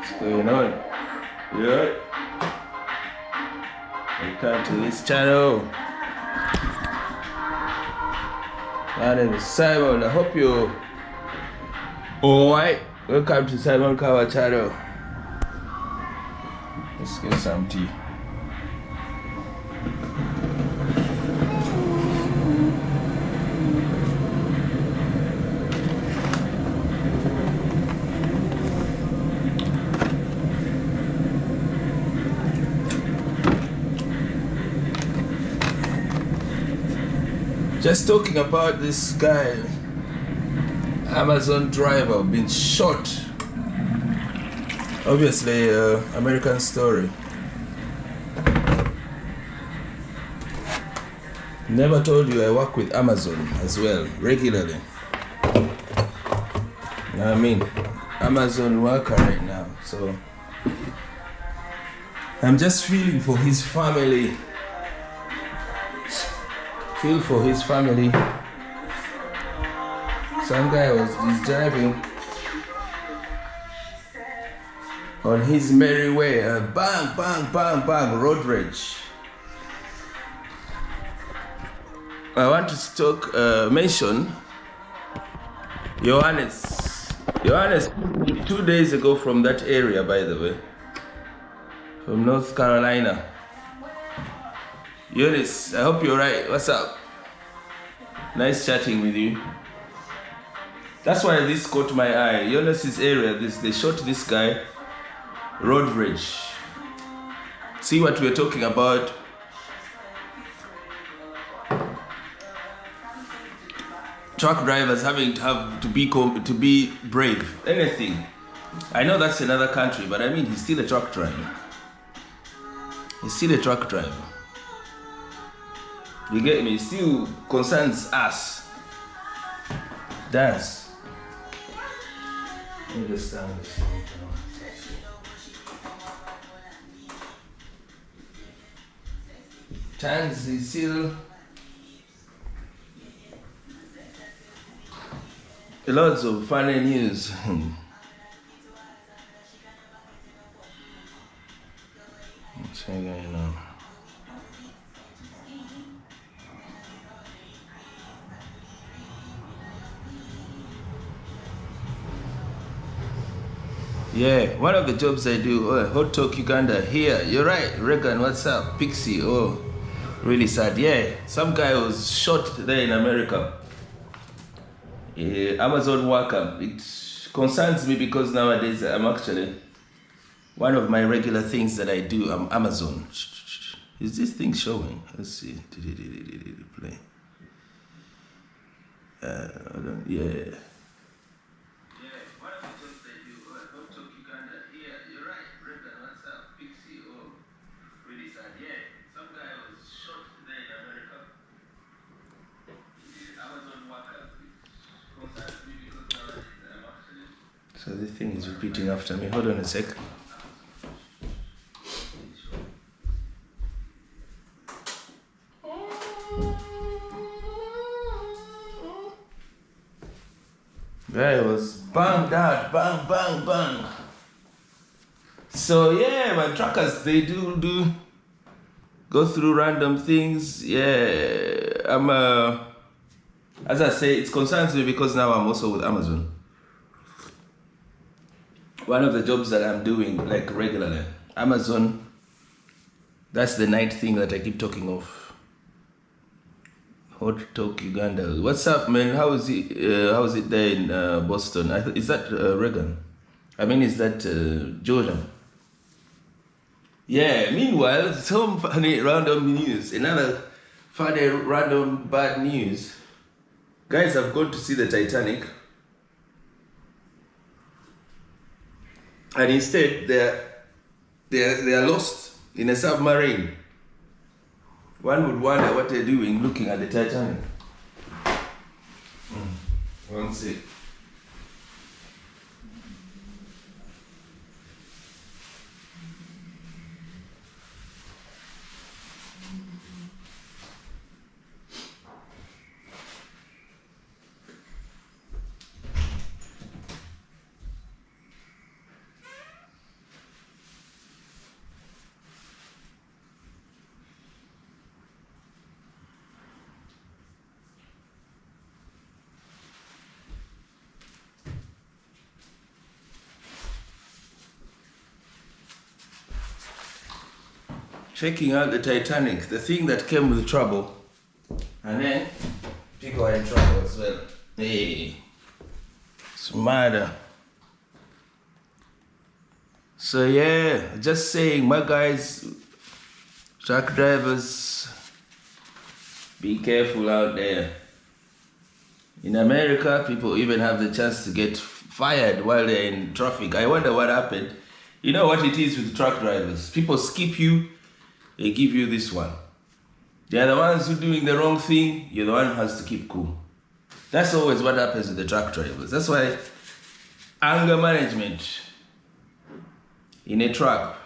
What's going on? Yeah. Welcome to this channel. My name is Simon. I hope you alright. Welcome to Simon Kawa channel. Let's get some tea. Just talking about this guy, Amazon driver, been shot. Obviously, American story. Never told you I work with Amazon as well, regularly. You know what I mean? Amazon worker right now, so I'm just feeling for his family. Feel for his family. Some guy he's driving on his merry way. Bang, bang, bang, bang, road rage. I want to mention Johannes. Johannes, 2 days ago from that area, by the way, from North Carolina. Eunice, I hope you're right. What's up? Nice chatting with you. That's why this caught my eye. Eunice's area, they shot this guy, road rage. See what we're talking about? Truck drivers having to be brave. Anything. I know that's another country, but I mean, he's still a truck driver. He's still a truck driver. You get me? It still concerns us. Does. Understand this. Chance is still lots of funny news. What's going on? Yeah, one of the jobs I do, Hot Talk Uganda, here, you're right, Regan, what's up, Pixie, oh, really sad, yeah, some guy was shot there in America, Amazon worker. It concerns me because nowadays I'm actually, one of my regular things that I do, I'm Amazon. Is this thing showing? Let's see, play, yeah. So this thing is repeating after me. Hold on a sec. Guy was banged out, bang, bang, bang. So yeah, my truckers, they do go through random things. Yeah, as I say, it concerns me because now I'm also with Amazon. One of the jobs that I'm doing like regularly, Amazon, that's the night thing that I keep talking of. Hot Talk Uganda. What's up, man? How is it there in Boston? Is that Reagan? I mean, is that Jordan? Yeah, meanwhile, some funny random news. Another funny random bad news. Guys have gone to see the Titanic. And instead, they are lost in a submarine. One would wonder what they're doing looking at the Titanic. One sec. checking out the Titanic, the thing that came with trouble. And then people are in trouble as well. Hey, it's murder. So yeah, just saying, my guys, truck drivers, be careful out there. In America, people even have the chance to get fired while they're in traffic. I wonder what happened. You know what it is with truck drivers? People skip you, they give you this one. They are the ones who are doing the wrong thing, you're the one who has to keep cool. That's always what happens with the truck drivers. That's why anger management in a truck.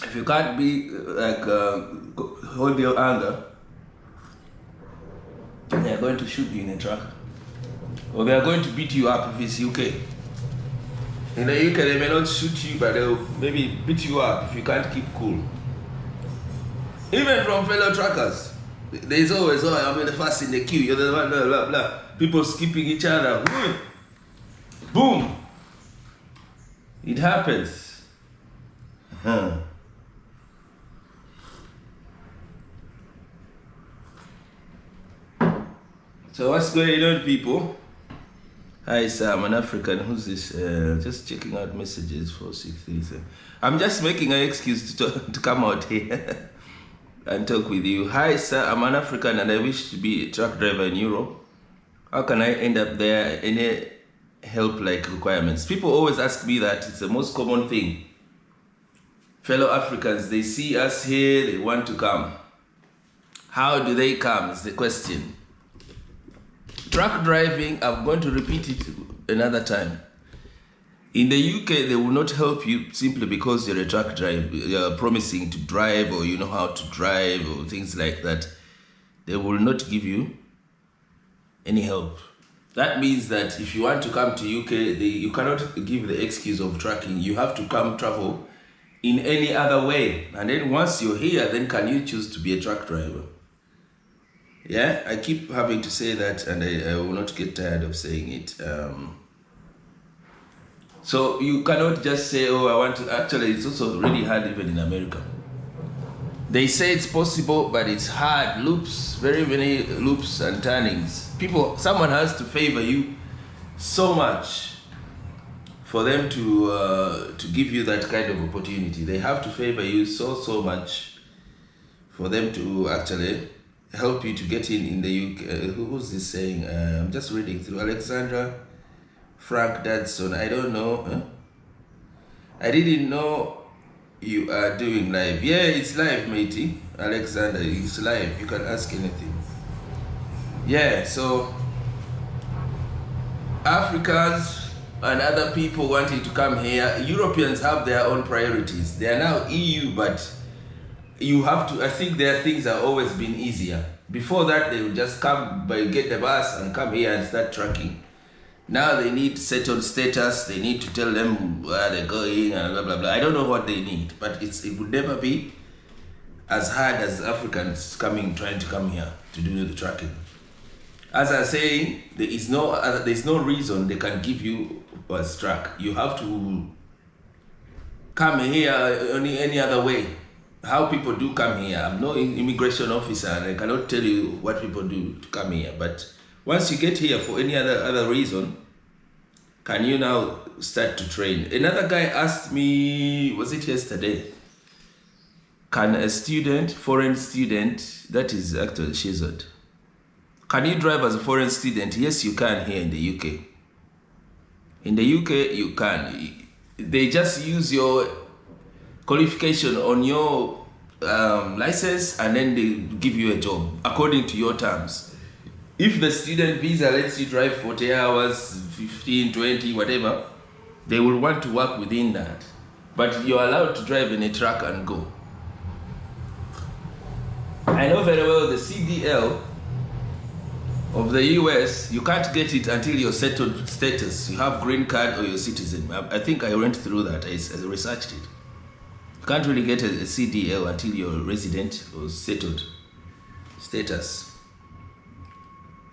If you can't be hold your anger, they are going to shoot you in a truck. Or they are going to beat you up if it's UK. In the UK, they may not shoot you, but they'll maybe beat you up if you can't keep cool. Even from fellow truckers, there's always, oh, I'm the first in the queue, you're the one, blah, blah, blah. People skipping each other. Boom! It happens. So what's going on, people? Hi, sir, I'm an African. Who's this? Just checking out messages for 637. I'm just making an excuse to come out here and talk with you. Hi, sir, I'm an African and I wish to be a truck driver in Europe. How can I end up there? Any help like requirements? People always ask me that. It's the most common thing. Fellow Africans, they see us here, they want to come. How do they come is the question. Truck driving, I'm going to repeat it another time. In the UK, they will not help you simply because you're a truck driver, you're promising to drive or you know how to drive or things like that. They will not give you any help. That means that if you want to come to UK, you cannot give the excuse of trucking. You have to come travel in any other way. And then once you're here, then can you choose to be a truck driver? Yeah, I keep having to say that and I will not get tired of saying it. So you cannot just say, oh, I want to. Actually, it's also really hard even in America. They say it's possible, but it's hard. Loops, very many loops and turnings. Someone has to favor you so much for them to give you that kind of opportunity. They have to favor you so much for them to actually help you to get in the UK. Who's this saying? I'm just reading through. Alexandra Frank Dadson. I don't know. Huh? I didn't know you are doing live. Yeah, it's live, matey. Alexander, it's live. You can ask anything. Yeah, so Africans and other people wanting to come here, Europeans have their own priorities. They are now EU, but you have to, I think their things have always been easier. Before that, they would just come, get the bus and come here and start trucking. Now they need settled status, they need to tell them where they're going and blah, blah, blah. I don't know what they need, but it would never be as hard as Africans trying to come here to do the trucking. As I'm saying, there's no reason they can give you a truck. You have to come here any other way. How people do come here. I'm no immigration officer and I cannot tell you what people do to come here. But once you get here for any other reason, can you now start to train? Another guy asked me, was it yesterday? Can a foreign student, that is actually Shizod, can you drive as a foreign student? Yes, you can here in the UK. In the UK, you can. They just use your qualification on your license and then they give you a job according to your terms. If the student visa lets you drive 40 hours, 15, 20, whatever, they will want to work within that. But you're allowed to drive in a truck and go. I know very well the CDL of the US, you can't get it until you're settled status. You have green card or you're citizen. I think I went through that, I researched it. You can't really get a CDL until you're resident or settled status.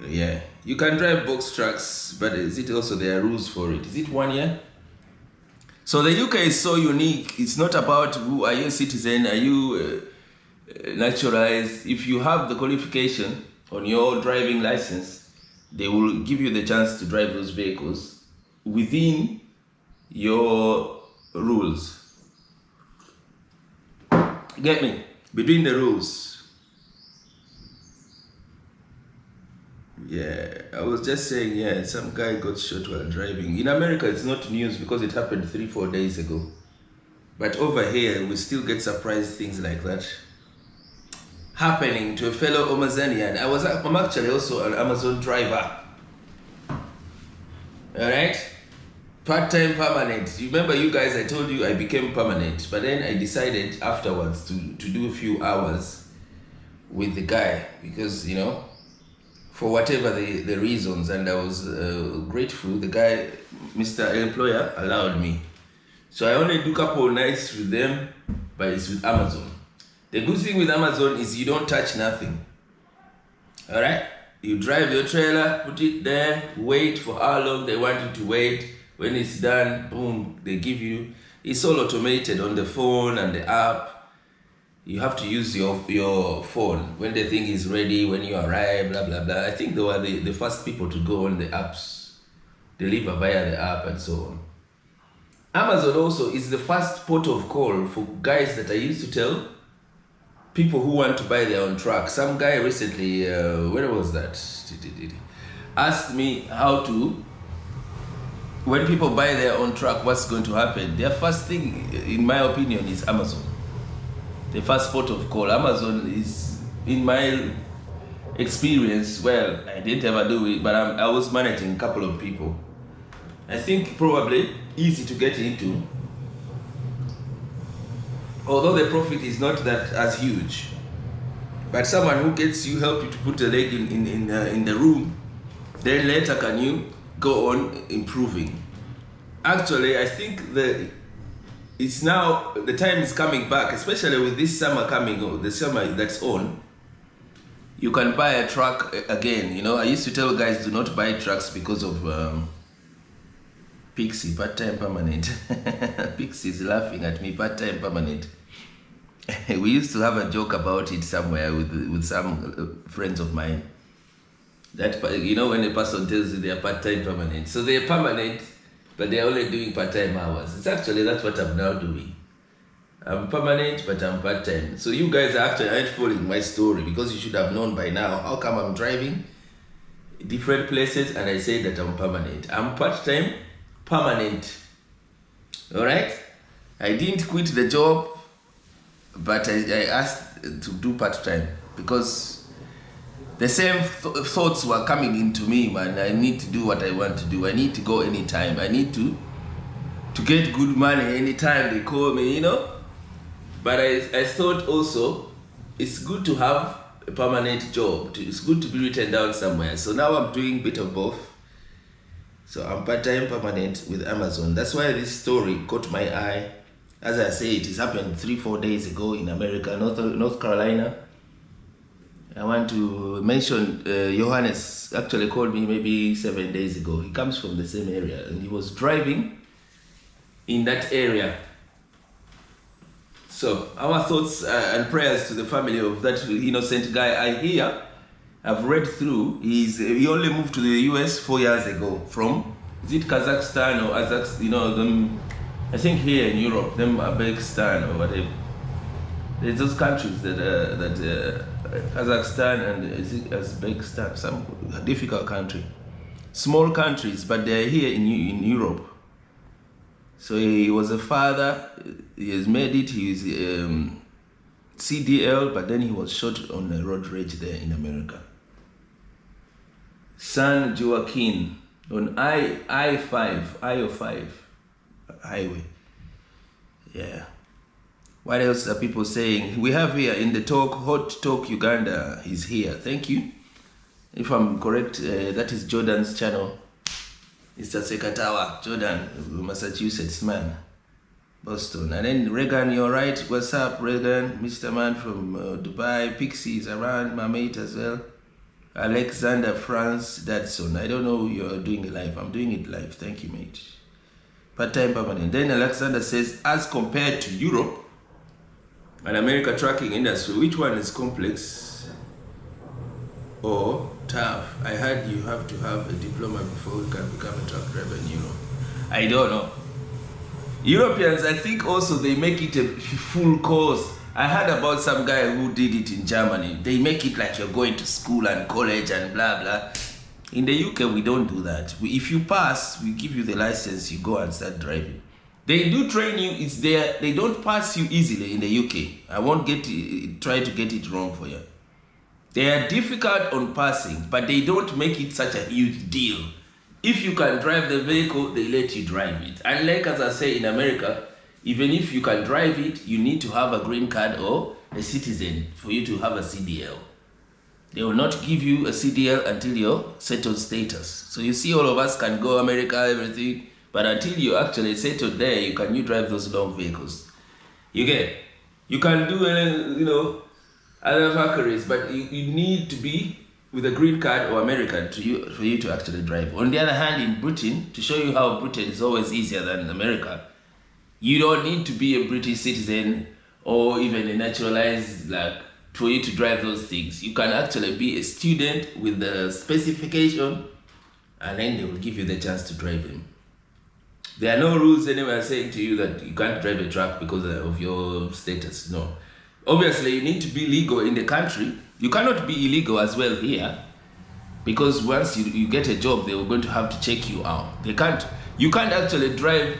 Yeah, you can drive box trucks, but is it also there are rules for it? Is it 1 year? So the UK is so unique. It's not about who are you a citizen, are you naturalized. If you have the qualification on your driving license, they will give you the chance to drive those vehicles within your rules. Get me? Between the rules. Yeah, I was just saying, yeah, some guy got shot while driving. In America, it's not news because it happened 3-4 days ago. But over here, we still get surprise things like that happening to a fellow Amazonian. I'm actually also an Amazon driver. Alright? Part-time permanent. You remember you guys, I told you I became permanent. But then I decided afterwards to do a few hours with the guy. Because, you know, for whatever the reasons, and I was grateful. The guy, Mr. Employer, allowed me. So I only do a couple of nights with them, but it's with Amazon. The good thing with Amazon is you don't touch nothing. All right? You drive your trailer, put it there, wait for how long they want you to wait. When it's done, boom, they give you. It's all automated on the phone and the app. You have to use your phone when the thing is ready, when you arrive, blah, blah, blah. I think they were the first people to go on the apps, deliver via the app and so on. Amazon also is the first port of call for guys that I used to tell people who want to buy their own truck. Some guy recently, where was that? Asked me how to, when people buy their own truck, what's going to happen? Their first thing, in my opinion, is Amazon. The first port of call. Amazon is, in my experience, well, I didn't ever do it, but I was managing a couple of people. I think probably easy to get into, although the profit is not that as huge. But someone who gets you, help you to put a leg in the room, then later can you go on improving. Actually, I think it's now, the time is coming back, especially with this summer coming, or the summer that's on, you can buy a truck again. You know, I used to tell guys do not buy trucks because of Pixie, part-time permanent. Pixie is laughing at me, part-time permanent. We used to have a joke about it somewhere with some friends of mine. That, you know, when a person tells you they are part-time permanent. So they are permanent, but they're only doing part-time hours. It's actually, that's what I'm now doing. I'm permanent, but I'm part-time. So you guys are actually not following my story, because you should have known by now. How come I'm driving different places and I say that I'm permanent? I'm part-time, permanent. All right? I didn't quit the job, but I asked to do part-time because the same thoughts were coming into me, man. I need to do what I want to do. I need to go anytime. I need to get good money anytime they call me, you know. But I thought also it's good to have a permanent job. It's good to be written down somewhere. So now I'm doing a bit of both. So I'm part-time permanent with Amazon. That's why this story caught my eye. As I say, it has happened 3-4 days ago in America, North Carolina. I want to mention Johannes actually called me maybe 7 days ago. He comes from the same area and he was driving in that area. So our thoughts and prayers to the family of that innocent guy. I hear, I've read through, he only moved to the US 4 years ago from, is it Kazakhstan or Azakhstan, you know, them, I think here in Europe, them Uzbekistan or whatever. There's those countries that Kazakhstan and is it Uzbekistan, some difficult country, small countries, but they're here in Europe. So he was a father. He has made it. He's CDL, but then he was shot on a road rage there in America. San Joaquin on I-05 highway. Yeah. What else are people saying? We have here in the talk, Hot Talk Uganda is here. Thank you. If I'm correct, that is Jordan's channel. Mr. Sekatawa, Jordan, Massachusetts man, Boston. And then Reagan, you're right. What's up, Reagan? Mr. Man from Dubai. Pixie is around, my mate as well. Alexander France Dadson. I don't know you're doing it live. I'm doing it live. Thank you, mate. part-time permanent. Then Alexander says, as compared to Europe and America trucking industry, which one is complex or tough? I heard you have to have a diploma before you can become a truck driver in Europe. I don't know. Europeans, I think also they make it a full course. I heard about some guy who did it in Germany. They make it like you're going to school and college and blah, blah. In the UK, we don't do that. If you pass, we give you the license, you go and start driving. They do train you, it's there. They don't pass you easily in the UK. I won't try to get it wrong for you. They are difficult on passing, but they don't make it such a huge deal. If you can drive the vehicle, they let you drive it. Unlike, as I say, in America, even if you can drive it, you need to have a green card or a citizen for you to have a CDL. They will not give you a CDL until you're settled status. So you see, all of us can go America, everything, but until you're actually settled there, you drive those long vehicles. You can do, other factories, but you need to be with a green card or American for you to actually drive. On the other hand, in Britain, to show you how Britain is always easier than America, you don't need to be a British citizen or even a naturalized, for you to drive those things. You can actually be a student with the specification, and then they will give you the chance to drive them. There are no rules anywhere saying to you that you can't drive a truck because of your status. No. Obviously, you need to be legal in the country. You cannot be illegal as well here, because once you get a job, they are going to have to check you out. You can't actually drive.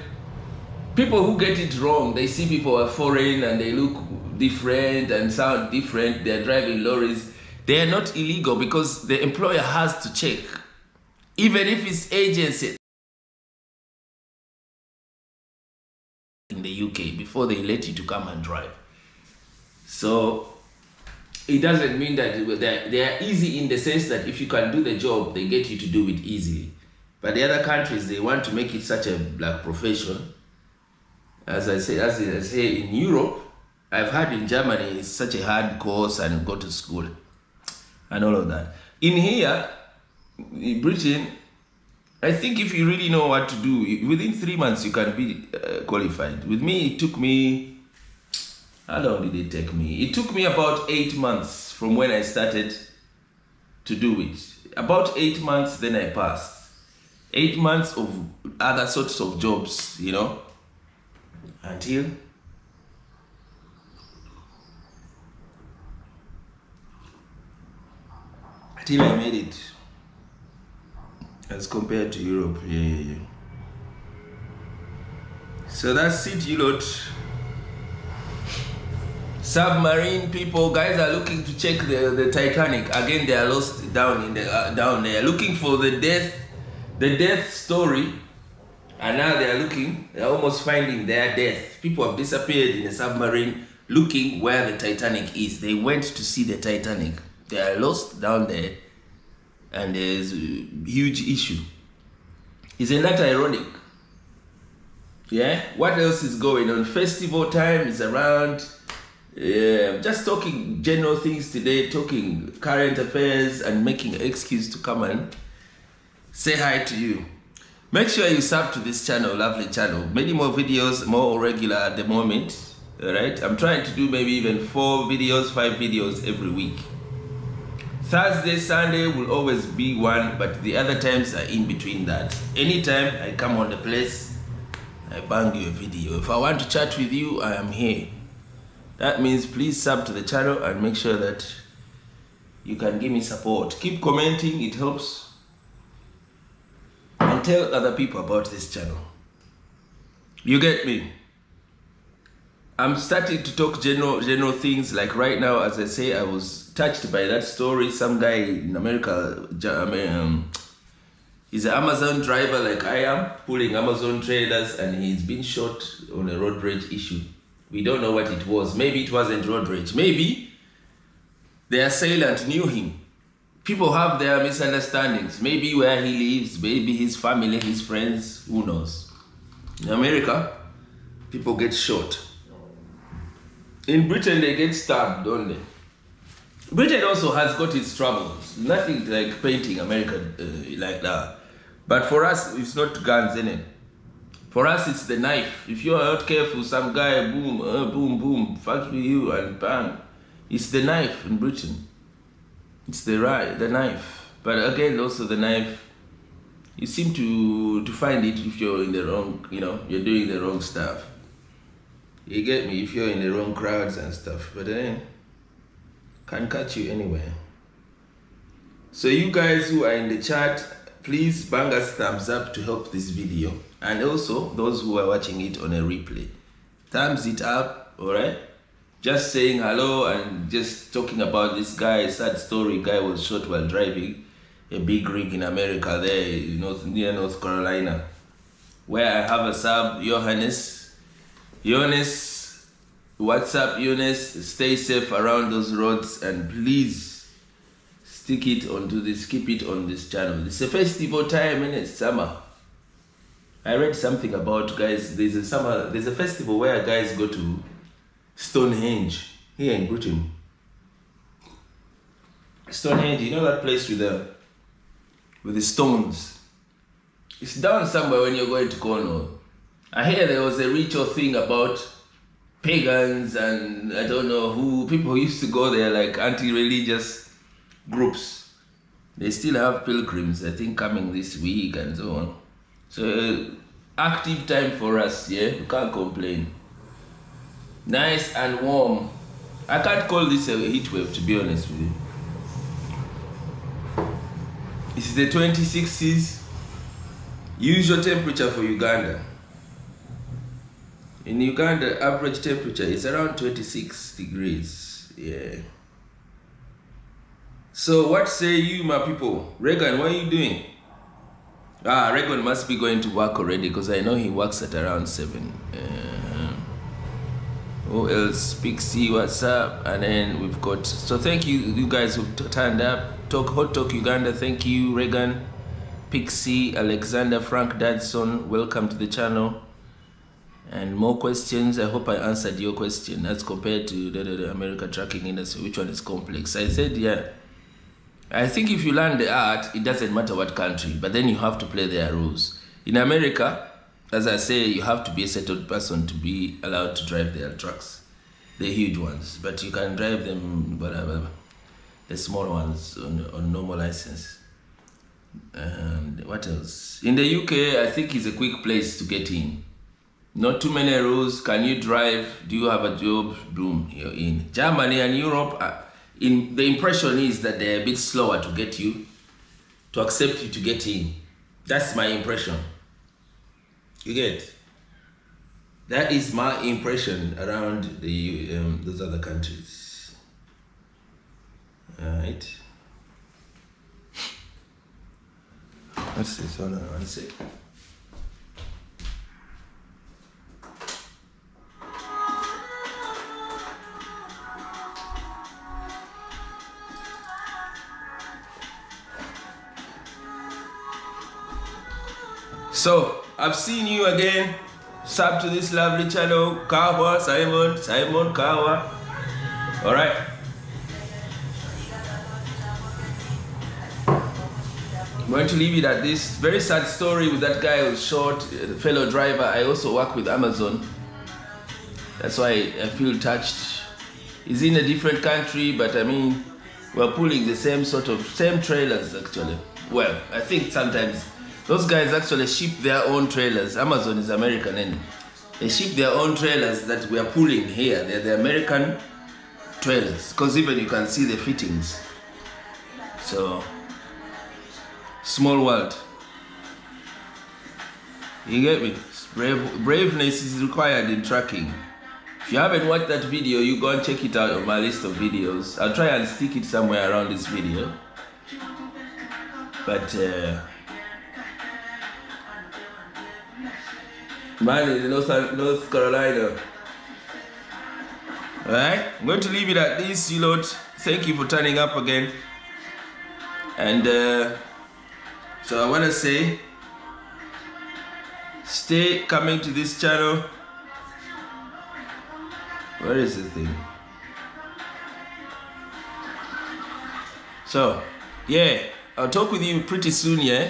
People who get it wrong, they see people are foreign and they look different and sound different. They're driving lorries. They are not illegal because the employer has to check. Even if it's agency in the UK before they let you to come and drive. So it doesn't mean that they are easy in the sense that if you can do the job, they get you to do it easily. But the other countries, they want to make it such a profession. As I say, in Europe, I've heard in Germany, it's such a hard course and go to school and all of that. In here, in Britain, I think if you really know what to do, within 3 months you can be qualified. With me, it took me, how long did it take me? It took me about 8 months from when I started to do it. About 8 months, then I passed. 8 months of other sorts of jobs, until I made it as compared to Europe. Yeah. So that's it, you lot. Submarine people, guys are looking to check the Titanic. Again, they are lost down there, looking for the death story. And now they're almost finding their death. People have disappeared in a submarine looking where the Titanic is. They went to see the Titanic. They are lost down there, and there's a huge issue. Isn't that ironic? Yeah? What else is going on? Festival time is around. Just talking general things today, talking current affairs and making an excuse to come and say hi to you. Make sure you sub to this channel, lovely channel. Many more videos, more regular at the moment. Alright, I'm trying to do maybe even 4 videos, 5 videos every week. Thursday, Sunday will always be one, but the other times are in between that. Anytime I come on the place, I bang you a video. If I want to chat with you, I am here. That means please sub to the channel and make sure that you can give me support. Keep commenting, it helps. And tell other people about this channel. You get me? I'm starting to talk general things. Like right now, as I say, I was touched by that story. Some guy in America, he's an Amazon driver like I am, pulling Amazon trailers, and he's been shot on a road rage issue. We don't know what it was. Maybe it wasn't road rage. Maybe the assailant knew him. People have their misunderstandings. Maybe where he lives, maybe his family, his friends, who knows. In America, people get shot. In Britain, they get stabbed, don't they? Britain also has got its troubles. Nothing like painting America like that. But for us, it's not guns, innit? For us, it's the knife. If you're not careful, some guy, boom, boom, boom, fuck you, and bang. It's the knife in Britain. It's the knife. But again, also the knife, you seem to find it if you're in the wrong, you're doing the wrong stuff. You get me? If you're in the wrong crowds and stuff. But then, can catch you anywhere. So you guys who are in the chat, please bang us thumbs up to help this video. And also, those who are watching it on a replay, thumbs it up, alright? Just saying hello and just talking about this guy, sad story. Guy was shot while driving a big rig in America there, near North Carolina. Where I have a sub, Johannes, what's up, Johannes? Stay safe around those roads and please keep it on this channel. It's a festival time and it's summer. I read something about, guys, there's a festival where guys go to Stonehenge here in Britain. Stonehenge, you know that place with the stones? It's down somewhere when you're going to Cornwall. I hear there was a ritual thing about pagans and I don't know who, people used to go there, like anti-religious groups. They still have pilgrims, I think, coming this week and so on. So active time for us, yeah, you can't complain. Nice and warm. I can't call this a heat wave, to be honest with you. It's the 26s. Usual temperature for Uganda. In Uganda, average temperature is around 26 degrees. Yeah. So what say you, my people? Regan, what are you doing? Regan must be going to work already because I know he works at around 7. Who else? Pixie, what's up? And then we've got, so thank you guys who turned up. Hot Talk Uganda, thank you. Regan, Pixie, Alexander, Frank Dadson, welcome to the channel. And more questions. I hope I answered your question as compared to the America tracking industry. Which one is complex? I said, yeah. I think if you learn the art, it doesn't matter what country, but then you have to play their rules. In America, as I say, you have to be a settled person to be allowed to drive their trucks. The huge ones, but you can drive them, whatever, the small ones on normal license. And what else? In the UK, I think it's a quick place to get in. Not too many rules. Can you drive? Do you have a job? Boom, you're in. Germany and Europe, the impression is that they're a bit slower to get you, to accept you to get in. That's my impression. You get? That is my impression around those other countries. Alright. What's this? Hold on one sec. So, I've seen you again. Sub to this lovely channel. Kawa, Simon Kawa. Alright. I'm going to leave it at this. Very sad story with that guy who was shot, fellow driver. I also work with Amazon. That's why I feel touched. He's in a different country, but I mean, we're pulling the same trailers actually. Well, I think sometimes those guys actually ship their own trailers. Amazon is American and they ship their own trailers that we are pulling here. They're the American trailers. Because even you can see the fittings. So, small world. You get me? Braveness is required in tracking. If you haven't watched that video, you go and check it out on my list of videos. I'll try and stick it somewhere around this video. But, man in North Carolina. Alright, I'm going to leave it at this, you lot. Thank you for turning up again. And so I want to say, stay coming to this channel. Where is the thing? So, yeah, I'll talk with you pretty soon, yeah?